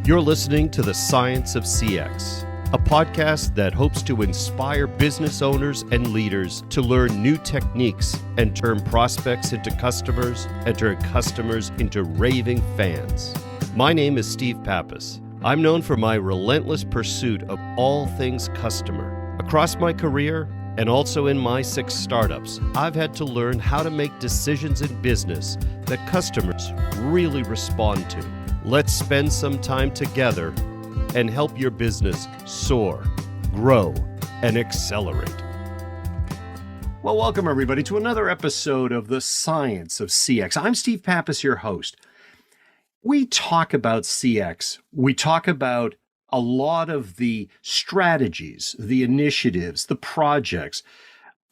You're listening to The Science of CX, a podcast that hopes to inspire business owners and leaders to learn new techniques and turn prospects into customers and turn customers into raving fans. My name is Steve Pappas. I'm known for my relentless pursuit of all things customer. Across my career, and also in my 6 startups, I've had to learn how to make decisions in business that customers really respond to. Let's spend some time together and help your business soar, grow, and accelerate. Well, welcome everybody to another episode of The Science of CX. I'm Steve Pappas, your host. We talk about CX. We talk about a lot of the strategies, the initiatives, the projects.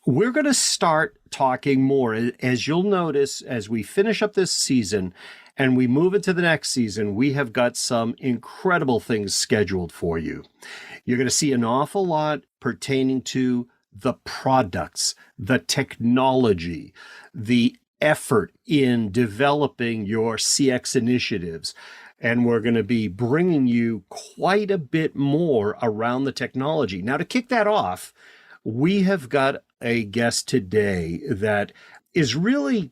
We're going to start talking more, as you'll notice, as we finish up this season and we move into the next season. We have got some incredible things scheduled for you. You're going to see an awful lot pertaining to the products, the technology, the effort in developing your CX initiatives. And we're going to be bringing you quite a bit more around the technology. Now, to kick that off, we have got a guest today that is really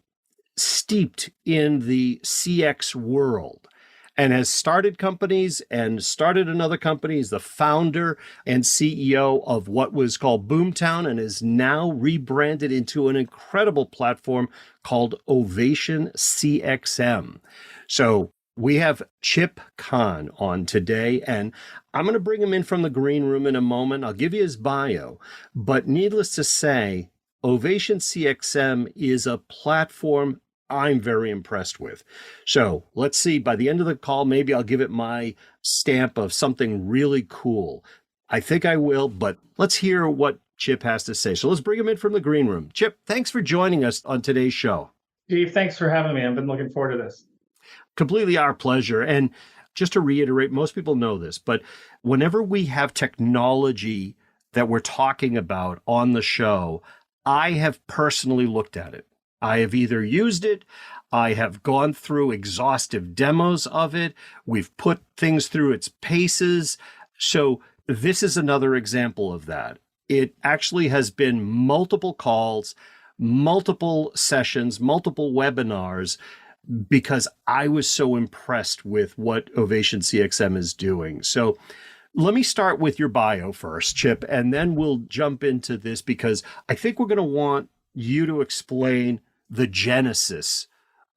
steeped in the CX world and has started companies and started another company. He's the founder and CEO of what was called Boomtown and is now rebranded into an incredible platform called Ovation CXM. So we have Chip Kahn on today, and I'm going to bring him in from the green room in a moment. I'll give you his bio, but needless to say, Ovation CXM is a platform I'm very impressed with. So let's see, by the end of the call, maybe I'll give it my stamp of something really cool. I think I will, but let's hear what Chip has to say. So let's bring him in from the green room. Chip, thanks for joining us on today's show. Steve, thanks for having me. I've been looking forward to this. Completely our pleasure. And just to reiterate, most people know this, but whenever we have technology that we're talking about on the show, I have personally looked at it. I have either used it, I have gone through exhaustive demos of it, we've put things through its paces. So this is another example of that. It actually has been multiple calls, multiple sessions, multiple webinars, because I was so impressed with what Ovation CXM is doing. So let me start with your bio first, Chip, and then we'll jump into this because I think we're going to want you to explain the genesis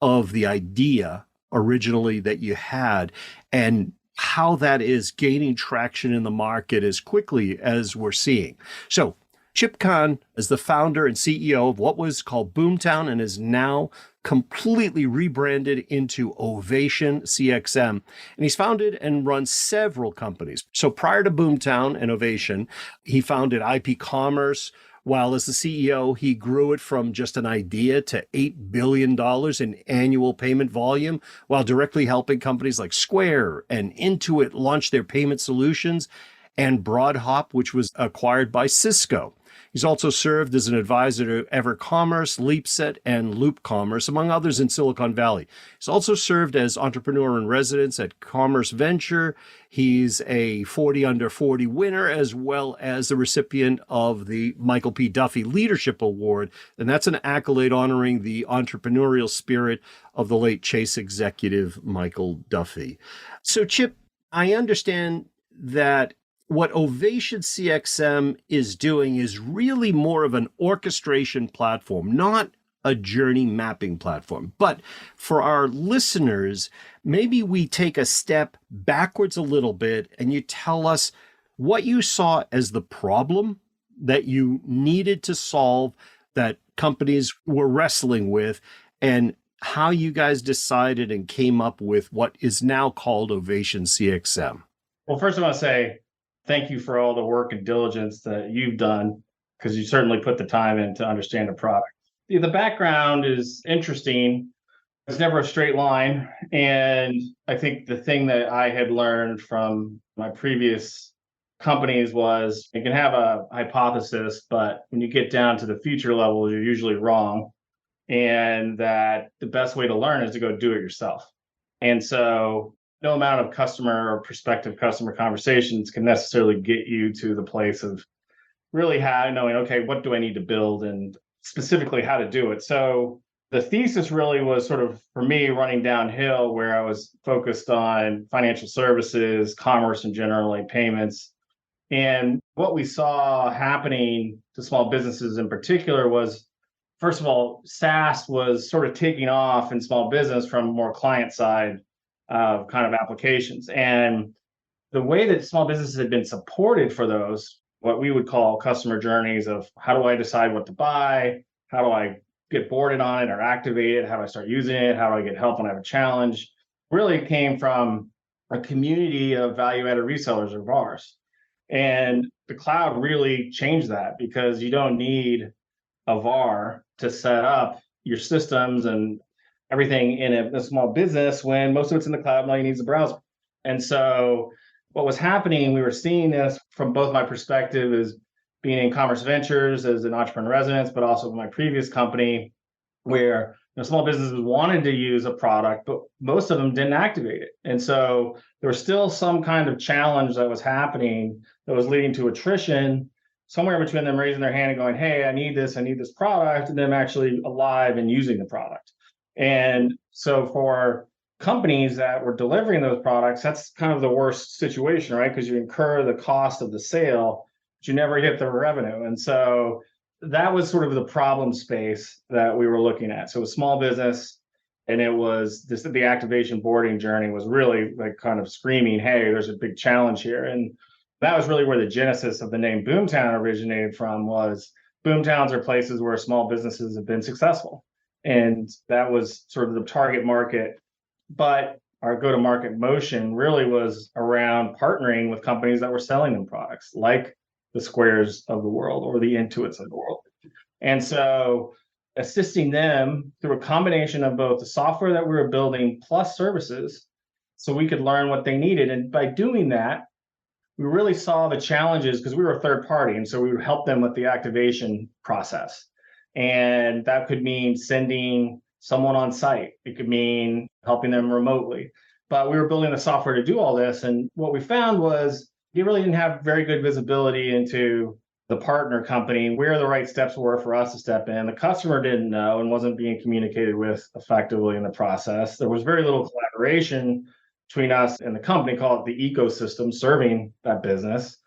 of the idea originally that you had and how that is gaining traction in the market as quickly as we're seeing. So Chip Kahn is the founder and CEO of what was called Boomtown and is now completely rebranded into Ovation CXM. And he's founded and run several companies. So prior to Boomtown and Ovation, he founded IP Commerce. While as the CEO, he grew it from just an idea to $8 billion in annual payment volume, while directly helping companies like Square and Intuit launch their payment solutions, and BroadHop, which was acquired by Cisco. He's also served as an advisor to EverCommerce, LeapSet, and LoopCommerce, among others in Silicon Valley. He's also served as entrepreneur in residence at Commerce Venture. He's a 40 under 40 winner, as well as the recipient of the Michael P. Duffy Leadership Award. And that's an accolade honoring the entrepreneurial spirit of the late Chase executive, Michael Duffy. So, Chip, I understand that what Ovation CXM is doing is really more of an orchestration platform, not a journey mapping platform. But for our listeners, maybe we take a step backwards a little bit and you tell us what you saw as the problem that you needed to solve, that companies were wrestling with, and how you guys decided and came up with what is now called Ovation CXM. Well, first I want to say thank you for all the work and diligence that you've done, because you certainly put the time in to understand the product. The background is interesting. It's never a straight line. And I think the thing that I had learned from my previous companies was you can have a hypothesis, but when you get down to the future level, you're usually wrong. And that the best way to learn is to go do it yourself. And so no amount of customer or prospective customer conversations can necessarily get you to the place of really knowing, okay, what do I need to build and specifically how to do it. So the thesis really was sort of for me running downhill where I was focused on financial services, commerce, and generally payments. And what we saw happening to small businesses in particular was, first of all, SaaS was sort of taking off in small business from more client side kind of applications. And the way that small businesses had been supported for those, what we would call customer journeys of how do I decide what to buy? How do I get boarded on it or activate it? How do I start using it? How do I get help when I have a challenge? Really came from a community of value added resellers or VARs. And the cloud really changed that because you don't need a VAR to set up your systems and everything in a small business when most of it's in the cloud and all you need is a browser. And so what was happening, we were seeing this from both my perspective as being in Commerce Ventures as an entrepreneur in residence, but also my previous company where small businesses wanted to use a product, but most of them didn't activate it. And so there was still some kind of challenge that was happening that was leading to attrition somewhere between them raising their hand and going, hey, I need this product, and them actually alive and using the product. And so for companies that were delivering those products, that's kind of the worst situation, right? Because you incur the cost of the sale, but you never get the revenue. And so that was sort of the problem space that we were looking at. So it was small business, and it was this, the activation boarding journey was really like kind of screaming, hey, there's a big challenge here. And that was really where the genesis of the name Boomtown originated from. Was Boomtowns are places where small businesses have been successful. And that was sort of the target market. But our go-to-market motion really was around partnering with companies that were selling them products like the Squares of the world or the Intuits of the world. And so assisting them through a combination of both the software that we were building plus services so we could learn what they needed. And by doing that, we really saw the challenges because we were a third party. And so we would help them with the activation process. And that could mean sending someone on site. It could mean helping them remotely. But we were building the software to do all this. And what we found was you really didn't have very good visibility into the partner company, where the right steps were for us to step in. The customer didn't know and wasn't being communicated with effectively in the process. There was very little collaboration between us and the company, call it the ecosystem serving that business.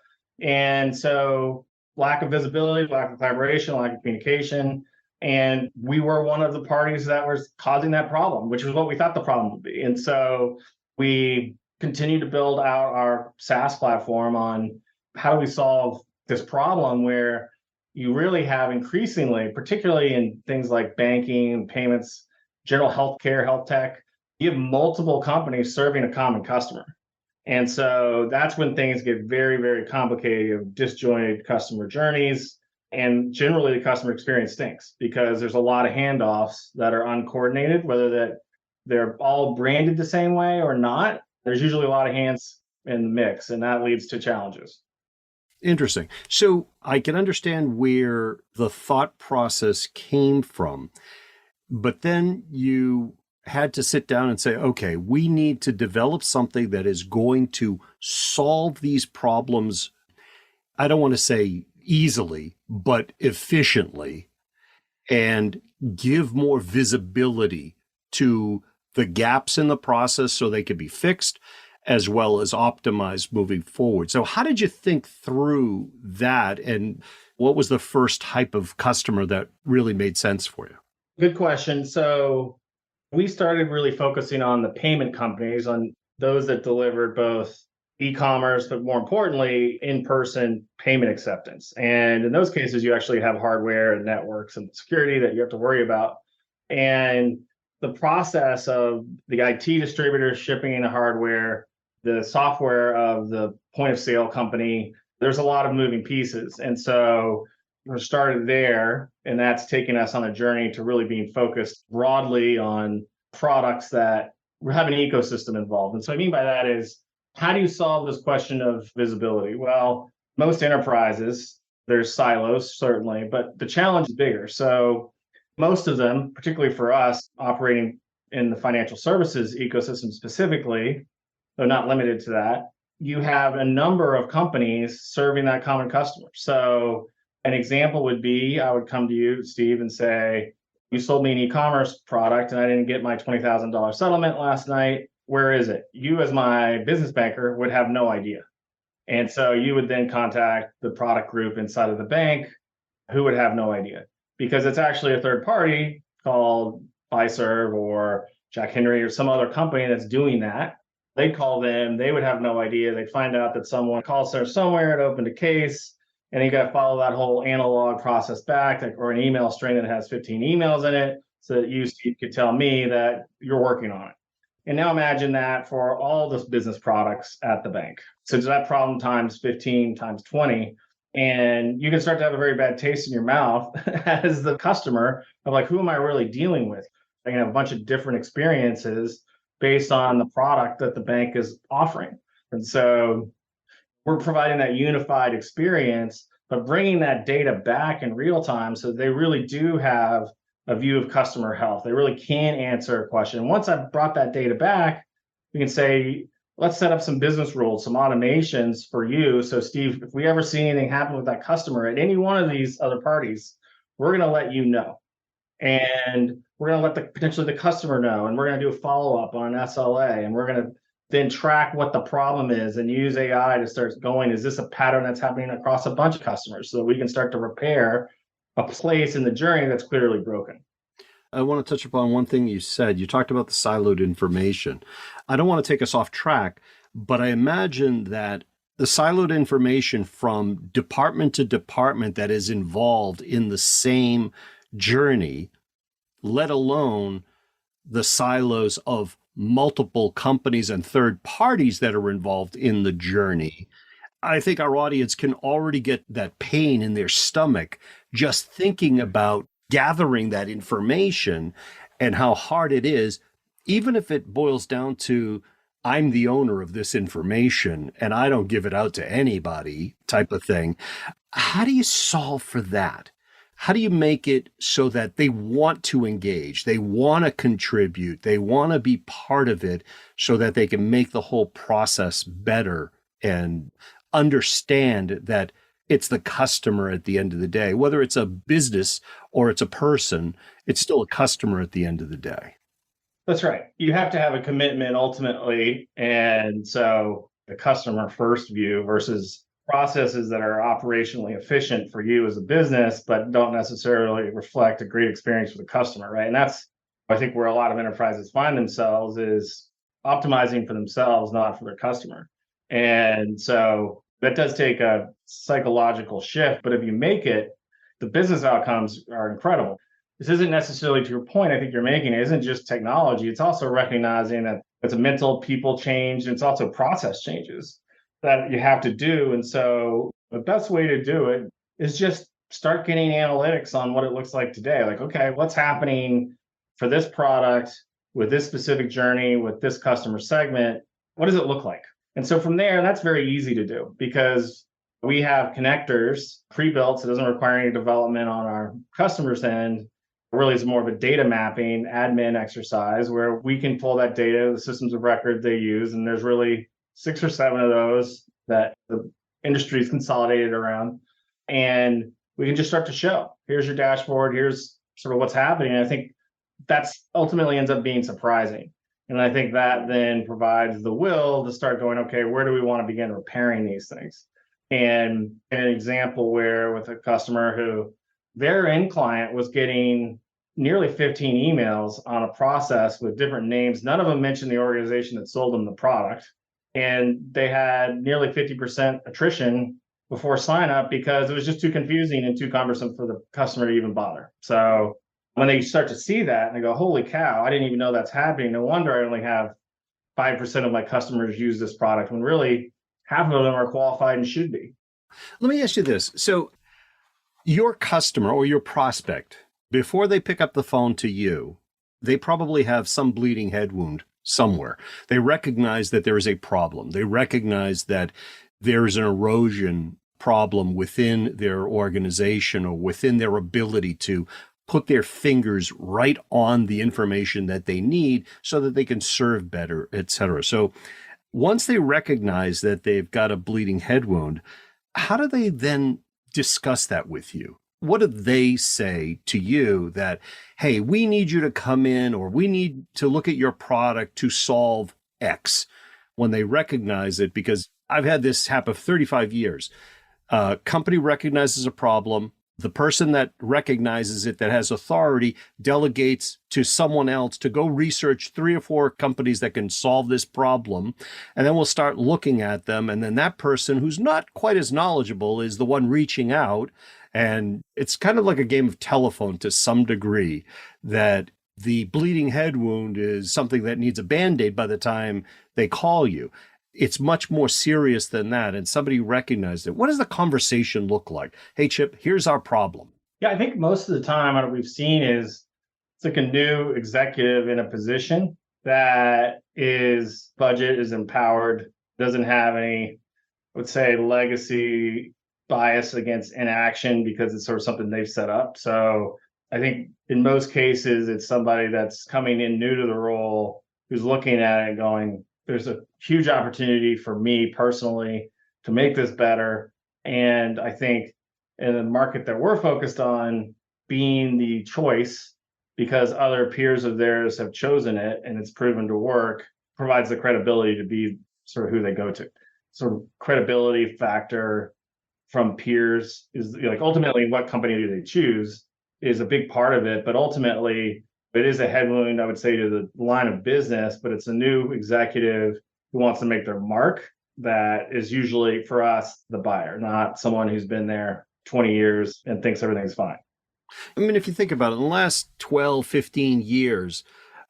And so lack of visibility, lack of collaboration, lack of communication. And we were one of the parties that was causing that problem, which was what we thought the problem would be. And so we continued to build out our SaaS platform on how do we solve this problem where you really have increasingly, particularly in things like banking, payments, general healthcare, health tech, you have multiple companies serving a common customer. And so that's when things get very, very complicated, of disjointed customer journeys. And generally the customer experience stinks because there's a lot of handoffs that are uncoordinated, whether that they're all branded the same way or not. There's usually a lot of hands in the mix, and that leads to challenges. Interesting. So I can understand where the thought process came from, but then you had to sit down and say, okay, we need to develop something that is going to solve these problems. I don't want to say easily, but efficiently, and give more visibility to the gaps in the process so they could be fixed as well as optimized moving forward. So how did you think through that? And what was the first type of customer that really made sense for you? Good question. So we started really focusing on the payment companies, on those that delivered both e-commerce, but more importantly, in-person payment acceptance. And in those cases, you actually have hardware and networks and security that you have to worry about. And the process of the IT distributors shipping in the hardware, the software of the point of sale company, there's a lot of moving pieces. And so we started there, and that's taken us on a journey to really being focused broadly on products that have an ecosystem involved. And so what I mean by that is, how do you solve this question of visibility? Well, most enterprises, there's silos, certainly, but the challenge is bigger. So most of them, particularly for us, operating in the financial services ecosystem specifically, though not limited to that, you have a number of companies serving that common customer. So an example would be, I would come to you, Steve, and say, you sold me an e-commerce product and I didn't get my $20,000 settlement last night. Where is it? You, as my business banker, would have no idea. And so you would then contact the product group inside of the bank, who would have no idea, because it's actually a third party called Fiserv or Jack Henry or some other company that's doing that. They'd call them, they would have no idea. They'd find out that someone call center somewhere, it opened a case, and you got to follow that whole analog process back, or an email string that has 15 emails in it, so that you, Steve, could tell me that you're working on it. And now imagine that for all those business products at the bank. So that problem times 15 times 20, and you can start to have a very bad taste in your mouth as the customer of like, who am I really dealing with? I can have a bunch of different experiences based on the product that the bank is offering. And so we're providing that unified experience, but bringing that data back in real time so they really do have a view of customer health. They really can answer a question. Once I've brought that data back, we can say, let's set up some business rules, some automations for you. So Steve, if we ever see anything happen with that customer at any one of these other parties, we're going to let you know. And we're going to let potentially the customer know, and we're going to do a follow-up on an SLA, and we're going to then track what the problem is and use AI to start going, is this a pattern that's happening across a bunch of customers, so that we can start to repair a place in the journey that's clearly broken. I want to touch upon one thing you said. You talked about the siloed information. I don't want to take us off track, but I imagine that the siloed information from department to department that is involved in the same journey, let alone the silos of multiple companies and third parties that are involved in the journey. I think our audience can already get that pain in their stomach just thinking about gathering that information and how hard it is, even if it boils down to, I'm the owner of this information and I don't give it out to anybody type of thing. How do you solve for that? How do you make it so that they want to engage, they want to contribute, they want to be part of it so that they can make the whole process better and understand that it's the customer at the end of the day? Whether it's a business or it's a person, it's still a customer at the end of the day. That's right. You have to have a commitment ultimately. And so the customer first view versus processes that are operationally efficient for you as a business, but don't necessarily reflect a great experience for the customer, right? And that's, I think, where a lot of enterprises find themselves, is optimizing for themselves, not for their customer. And so that does take a psychological shift, but if you make it, the business outcomes are incredible. This isn't necessarily, to your point, I think you're making, it isn't just technology. It's also recognizing that it's a mental people change, and it's also process changes that you have to do. And so the best way to do it is just start getting analytics on what it looks like today. Like, okay, what's happening for this product with this specific journey, with this customer segment? What does it look like? And so from there, that's very easy to do because we have connectors pre-built, so it doesn't require any development on our customers' end. It really is more of a data mapping admin exercise where we can pull that data, the systems of record they use, and there's really 6 or 7 of those that the industry is consolidated around. And we can just start to show, here's your dashboard, here's sort of what's happening. And I think that's ultimately ends up being surprising. And I think that then provides the will to start going, okay, where do we want to begin repairing these things? And an example where with a customer who their end client was getting nearly 15 emails on a process with different names. None of them mentioned the organization that sold them the product. And they had nearly 50% attrition before sign up because it was just too confusing and too cumbersome for the customer to even bother. So when they start to see that and they go, holy cow, I didn't even know that's happening. No wonder I only have 5% of my customers use this product, when really half of them are qualified and should be. Let me ask you this. So your customer or your prospect, before they pick up the phone to you, they probably have some bleeding head wound somewhere. They recognize that there is a problem. They recognize that there is an erosion problem within their organization or within their ability to put their fingers right on the information that they need so that they can serve better, et cetera. So Once they recognize that they've got a bleeding head wound, how do they then discuss that with you? What do they say to you that, hey, we need you to come in or we need to look at your product to solve X when they recognize it? Because I've had this happen for 35 years. Company recognizes a problem. The person that recognizes it, that has authority, delegates to someone else to go research 3 or 4 companies that can solve this problem. And then we'll start looking at them. And then that person who's not quite as knowledgeable is the one reaching out. And it's kind of like a game of telephone to some degree, that the bleeding head wound is something that needs a Band-Aid by the time they call you. It's much more serious than that. And somebody recognized it. What does the conversation look like? Hey, Chip, here's our problem. Yeah, I think most of the time what we've seen is it's like a new executive in a position that is budget is empowered, doesn't have any, I would say, legacy bias against inaction because it's sort of something they've set up. So I think in most cases, it's somebody that's coming in new to the role who's looking at it going, there's a huge opportunity for me personally to make this better. And I think in the market that we're focused on, being the choice because other peers of theirs have chosen it and it's proven to work, provides the credibility to be sort of who they go to. Sort of credibility factor from peers is like ultimately what company do they choose is a big part of it. But ultimately, it is a head wound, I would say, to the line of business, but it's a new executive who wants to make their mark that is usually for us the buyer, not someone who's been there 20 years and thinks everything's fine. I mean, if you think about it, in the last 12, 15 years,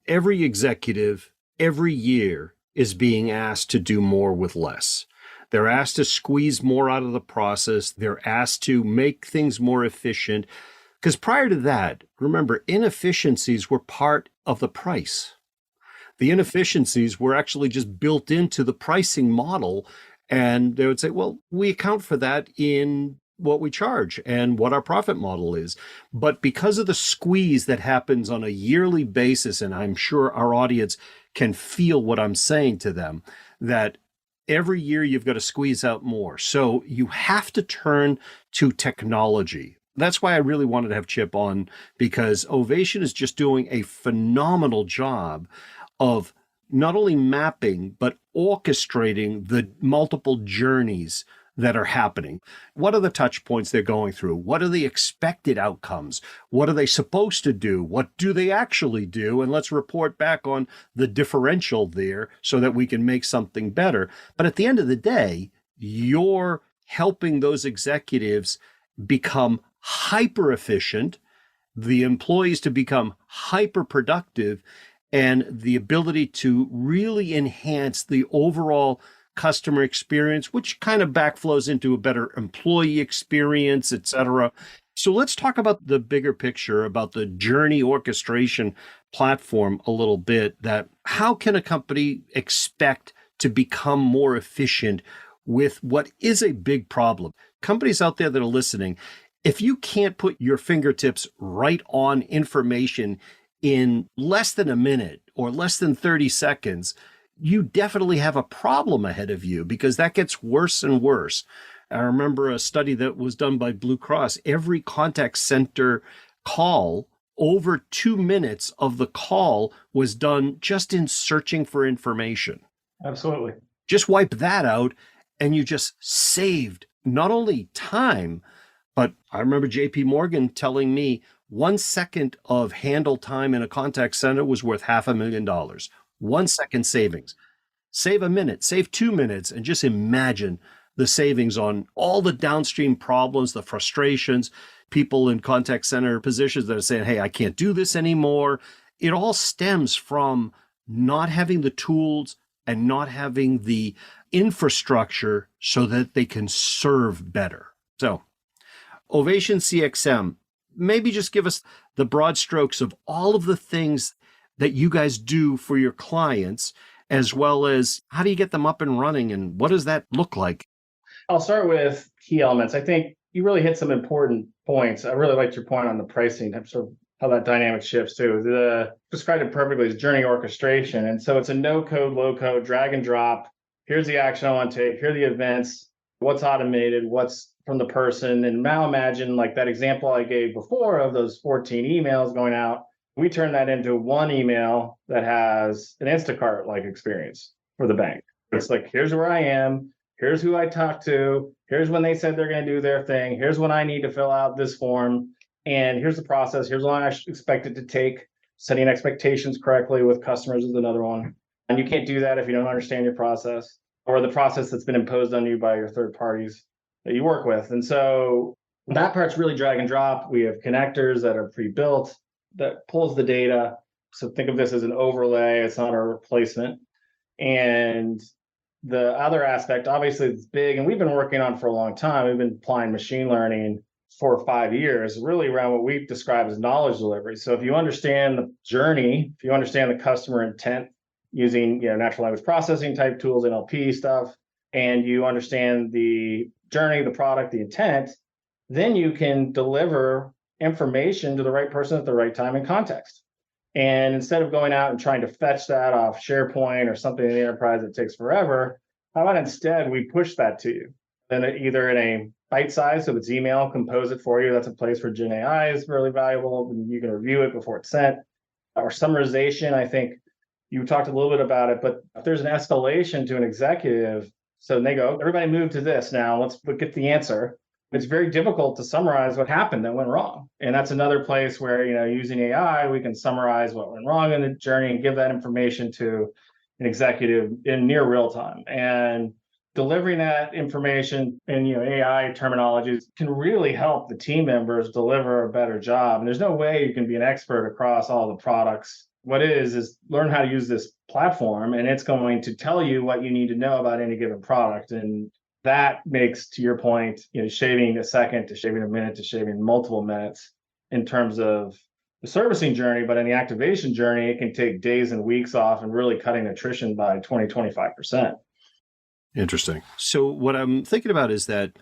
every executive, every year is being asked to do more with less. They're asked to squeeze more out of the process. They're asked to make things more efficient. Because prior to that, remember, inefficiencies were part of the price. The inefficiencies were actually just built into the pricing model. And they would say, well, we account for that in what we charge and what our profit model is. But because of the squeeze that happens on a yearly basis, and I'm sure our audience can feel what I'm saying to them, that every year you've got to squeeze out more. So you have to turn to technology. That's why I really wanted to have Chip on, because Ovation is just doing a phenomenal job of not only mapping, but orchestrating the multiple journeys that are happening. What are the touch points they're going through? What are the expected outcomes? What are they supposed to do? What do they actually do? And let's report back on the differential there so that we can make something better. But at the end of the day, you're helping those executives become hyper efficient, the employees to become hyper productive, and the ability to really enhance the overall customer experience, which kind of backflows into a better employee experience, et cetera. So let's talk about the bigger picture, about the journey orchestration platform a little bit. That how can a company expect to become more efficient with what is a big problem? Companies out there that are listening, if you can't put your fingertips right on information in less than a minute or less than 30 seconds, you definitely have a problem ahead of you, because that gets worse and worse. I remember a study that was done by Blue Cross. Every contact center call, over 2 minutes of the call was done just in searching for information. Absolutely. Just wipe that out and you just saved not only time, but I remember JP Morgan telling me 1 second of handle time in a contact center was worth $500,000. 1 second savings. Save a minute, save 2 minutes, and just imagine the savings on all the downstream problems, the frustrations, people in contact center positions that are saying, hey, I can't do this anymore. It all stems from not having the tools and not having the infrastructure so that they can serve better. So, Ovation CXM, maybe just give us the broad strokes of all of the things that you guys do for your clients, as well as how do you get them up and running and what does that look like? I'll start with key elements. I think you really hit some important points. I really liked your point on the pricing, sort of how that dynamic shifts too. Described it perfectly as journey orchestration. And so it's a no code, low code, drag and drop here's the action I want to take, here are the events, what's automated, what's from the person. And now imagine like that example I gave before of those 14 emails going out. We turn that into one email that has an Instacart like experience for the bank. It's like, here's where I am. Here's who I talked to. Here's when they said they're going to do their thing. Here's when I need to fill out this form. And here's the process. Here's how long I expect it to take. Setting expectations correctly with customers is another one. And you can't do that if you don't understand your process or the process that's been imposed on you by your third parties that you work with. And so that part's really drag and drop. We have connectors that are pre-built that pulls the data. So think of this as an overlay. It's not a replacement. And the other aspect, obviously, it's big, and we've been working on for a long time. We've been applying machine learning for 5 years, really around what we describe as knowledge delivery. So if you understand the journey, if you understand the customer intent using natural language processing type tools, NLP stuff, and you understand the journey, the product, the intent, then you can deliver information to the right person at the right time and context. And instead of going out and trying to fetch that off SharePoint or something in the enterprise that takes forever, how about instead we push that to you? Then either in a bite size, so if it's email, compose it for you. That's a place where Gen AI is really valuable. And you can review it before it's sent. Or summarization, I think you talked a little bit about it, but if there's an escalation to an executive, so they go, everybody move to this now, let's get the answer. It's very difficult to summarize what happened that went wrong. And that's another place where, using AI, we can summarize what went wrong in the journey and give that information to an executive in near real time. And delivering that information in AI terminologies can really help the team members deliver a better job. And there's no way you can be an expert across all the products. What is learn how to use this platform, and it's going to tell you what you need to know about any given product. And that makes, to your point, shaving a second to shaving a minute to shaving multiple minutes in terms of the servicing journey. But in the activation journey, it can take days and weeks off and really cutting attrition by 20-25%. Interesting. So what I'm thinking about is that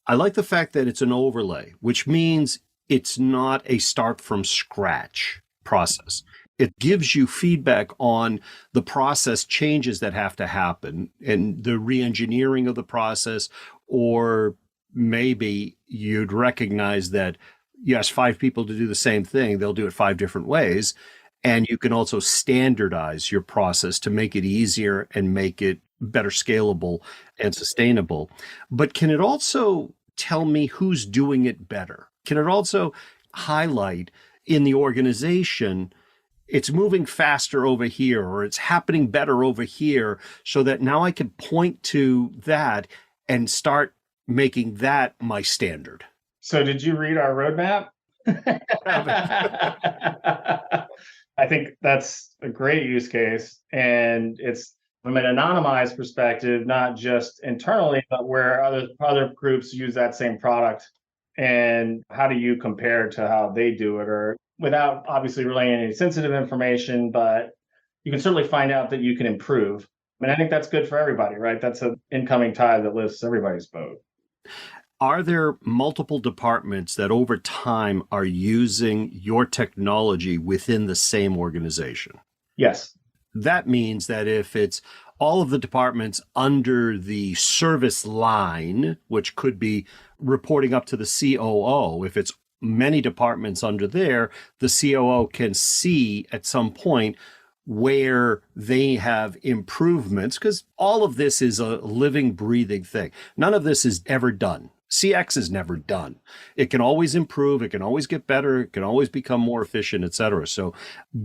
I like the fact that it's an overlay, which means it's not a start from scratch process. It gives you feedback on the process changes that have to happen and the re-engineering of the process, or maybe you'd recognize that you ask 5 people to do the same thing, they'll do it 5 different ways. And you can also standardize your process to make it easier and make it better scalable and sustainable. But can it also tell me who's doing it better? Can it also highlight in the organization, it's moving faster over here, or it's happening better over here, so that now I can point to that and start making that my standard? So did you read our roadmap? I think that's a great use case. And it's from an anonymized perspective, not just internally, but where other groups use that same product. And how do you compare to how they do it, or without obviously relaying any sensitive information, but you can certainly find out that you can improve. And I think that's good for everybody, right? That's an incoming tide that lifts everybody's boat. Are there multiple departments that over time are using your technology within the same organization? Yes. That means that if it's all of the departments under the service line, which could be reporting up to the COO, if it's many departments under there, the COO can see at some point where they have improvements, because all of this is a living, breathing thing. None of this is ever done. CX is never done. It can always improve. It can always get better. It can always become more efficient, et cetera. So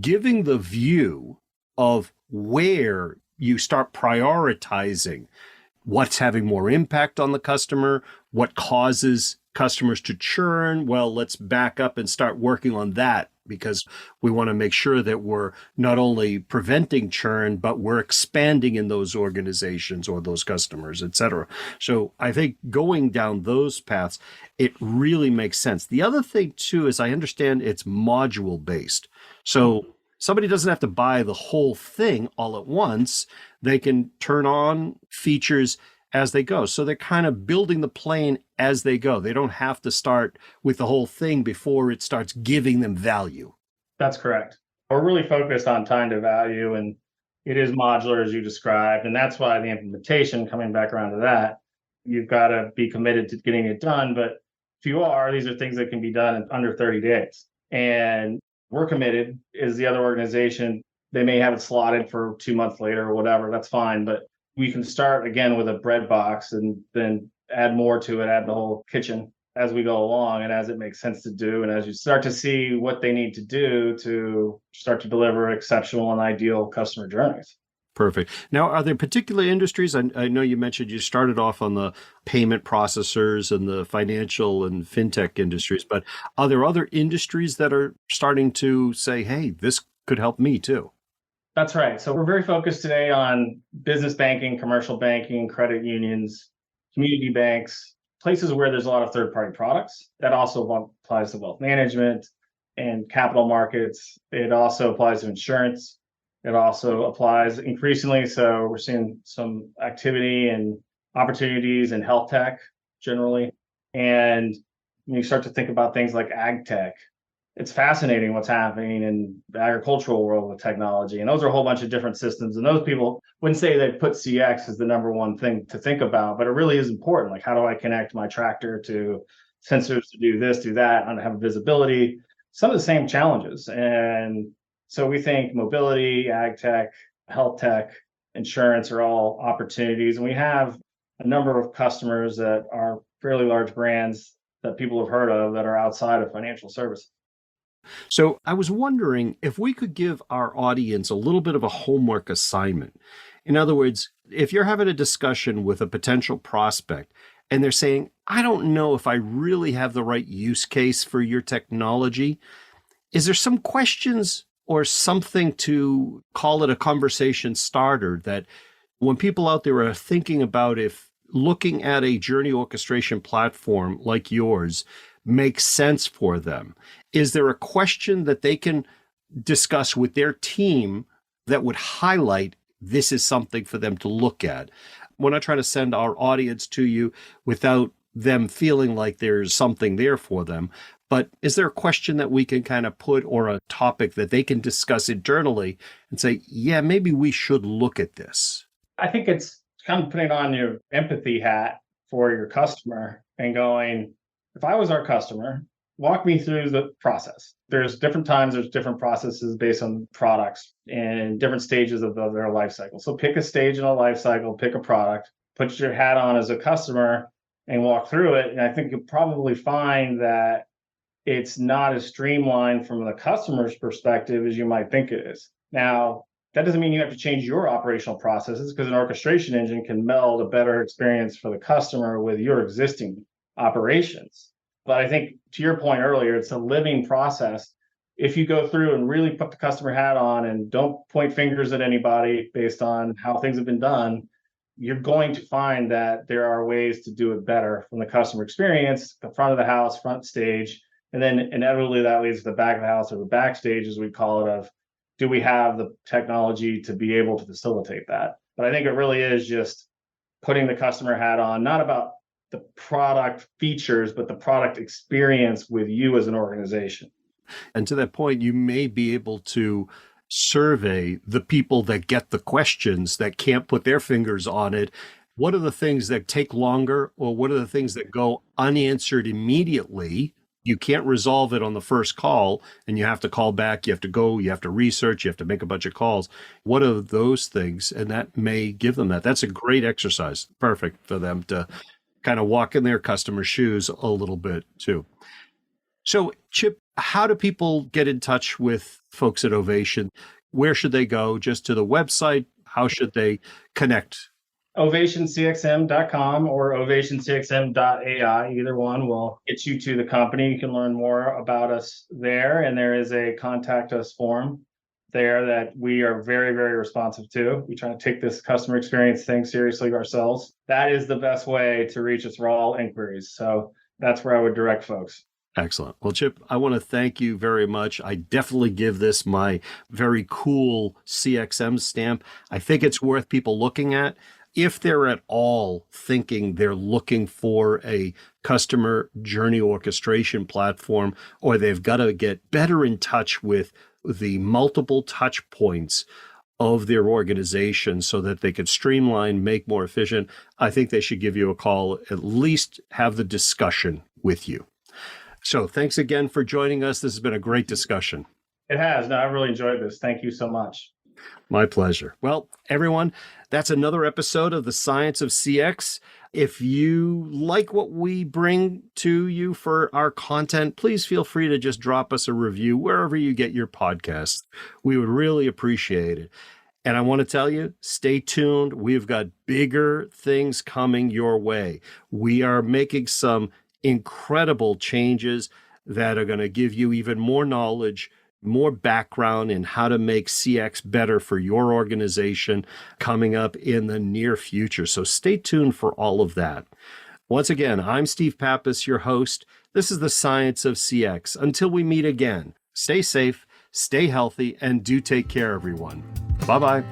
giving the view of where you start prioritizing what's having more impact on the customer, what causes customers to churn. Well, let's back up and start working on that, because we want to make sure that we're not only preventing churn, but we're expanding in those organizations or those customers, et cetera. So I think going down those paths, it really makes sense. The other thing too is I understand it's module based. So somebody doesn't have to buy the whole thing all at once. They can turn on features as they go. So they're kind of building the plane as they go. They don't have to start with the whole thing before it starts giving them value. That's correct. We're really focused on time to value. And It is modular as you described. And that's why the implementation, coming back around to that, you've got to be committed to getting it done. But if you are, these are things that can be done in under 30 days. And we're committed. Is the other organization, they may have it slotted for 2 months later or whatever. That's fine. But we can start again with a bread box and then add more to it, add the whole kitchen as we go along and as it makes sense to do. And as you start to see what they need to do to start to deliver exceptional and ideal customer journeys. Perfect. Now, are there particular industries? I know you mentioned you started off on the payment processors and the financial and fintech industries, but are there other industries that are starting to say, hey, this could help me too? That's right. So we're very focused today on business banking, commercial banking, credit unions, community banks, places where there's a lot of third-party products. That also applies to wealth management and capital markets. It also applies to insurance. It also applies increasingly. So we're seeing some activity and opportunities in health tech generally. And when you start to think about things like ag tech, it's fascinating what's happening in the agricultural world with technology. And those are a whole bunch of different systems. And those people wouldn't say they put CX as the number one thing to think about, but it really is important. Like, how do I connect my tractor to sensors to do this, do that, and have visibility? Some of the same challenges. And so we think mobility, ag tech, health tech, insurance are all opportunities. And we have a number of customers that are fairly large brands that people have heard of that are outside of financial services. So I was wondering if we could give our audience a little bit of a homework assignment. In other words, if you're having a discussion with a potential prospect and they're saying, I don't know if I really have the right use case for your technology, is there some questions or something to call it a conversation starter that when people out there are thinking about if looking at a journey orchestration platform like yours makes sense for them? Is there a question that they can discuss with their team that would highlight this is something for them to look at? We're not trying to send our audience to you without them feeling like there's something there for them. But is there a question that we can kind of put or a topic that they can discuss internally and say, yeah, maybe we should look at this? I think it's kind of putting on your empathy hat for your customer and going, if I was our customer, walk me through the process. There's different times, there's different processes based on products and different stages of their life cycle. So pick a stage in a life cycle, pick a product, put your hat on as a customer and walk through it. And I think you'll probably find that it's not as streamlined from the customer's perspective as you might think it is. Now, that doesn't mean you have to change your operational processes, because an orchestration engine can meld a better experience for the customer with your existing operations. But I think to your point earlier, it's a living process. If you go through and really put the customer hat on and don't point fingers at anybody based on how things have been done, you're going to find that there are ways to do it better from the customer experience, the front of the house, front stage, and then inevitably that leads to the back of the house or the backstage, as we call it, of do we have the technology to be able to facilitate that? But I think it really is just putting the customer hat on, not about the product features, but the product experience with you as an organization. And to that point, you may be able to survey the people that get the questions that can't put their fingers on it. What are the things that take longer, or what are the things that go unanswered immediately? You can't resolve it on the first call and you have to call back. You have to go, you have to research, you have to make a bunch of calls. What are those things? And that may give them that. That's a great exercise. Perfect for them to kind of walk in their customer's shoes a little bit too. So, Chip, how do people get in touch with folks at Ovation? Where should they go? Just to the website? How should they connect? OvationCXM.com or OvationCXM.ai. Either one will get you to the company. You can learn more about us there. And there is a contact us form there that we are very, very responsive to. We try to take this customer experience thing seriously ourselves. That is the best way to reach us for all inquiries. So that's where I would direct folks. Excellent. Well, Chip, I want to thank you very much. I definitely give this my very cool CXM stamp. I think it's worth people looking at. If they're at all thinking they're looking for a customer journey orchestration platform, or they've got to get better in touch with the multiple touch points of their organization so that they could streamline, make more efficient, I think they should give you a call, at least have the discussion with you. So thanks again for joining us. This has been a great discussion. It has. No, I really enjoyed this. Thank you so much. My pleasure. Well, everyone, that's another episode of The Science of CX. If you like what we bring to you for our content, please feel free to just drop us a review wherever you get your podcasts. We would really appreciate it. And I want to tell you, stay tuned. We've got bigger things coming your way. We are making some incredible changes that are going to give you even more knowledge, more background in how to make CX better for your organization coming up in the near future. So stay tuned for all of that. Once again, I'm Steve Pappas, your host. This is The Science of CX. Until we meet again, stay safe, stay healthy, and do take care, everyone. Bye-bye.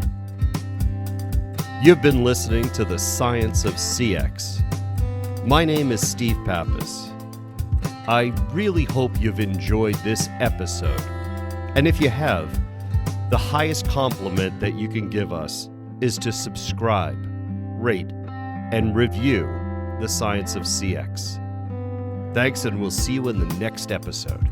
You've been listening to The Science of CX. My name is Steve Pappas. I really hope you've enjoyed this episode. And if you have, the highest compliment that you can give us is to subscribe, rate, and review The Science of CX. Thanks, and we'll see you in the next episode.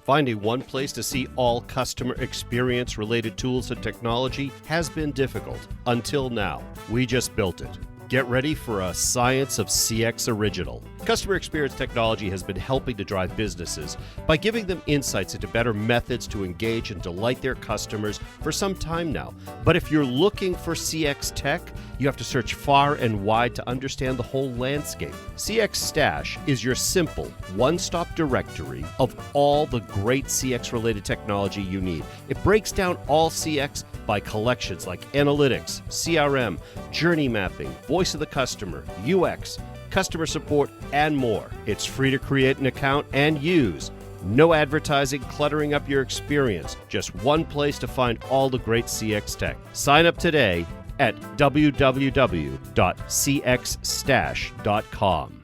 Finding one place to see all customer experience related tools and technology has been difficult until now. We just built it. Get ready for a Science of CX original. Customer experience technology has been helping to drive businesses by giving them insights into better methods to engage and delight their customers for some time now. But if you're looking for CX tech, you have to search far and wide to understand the whole landscape. CX Stash is your simple, one-stop directory of all the great CX-related technology you need. It breaks down all CX by collections like analytics, CRM, journey mapping, voice of the customer, UX, customer support, and more. It's free to create an account and use. No advertising cluttering up your experience. Just one place to find all the great CX tech. Sign up today at www.cxstash.com.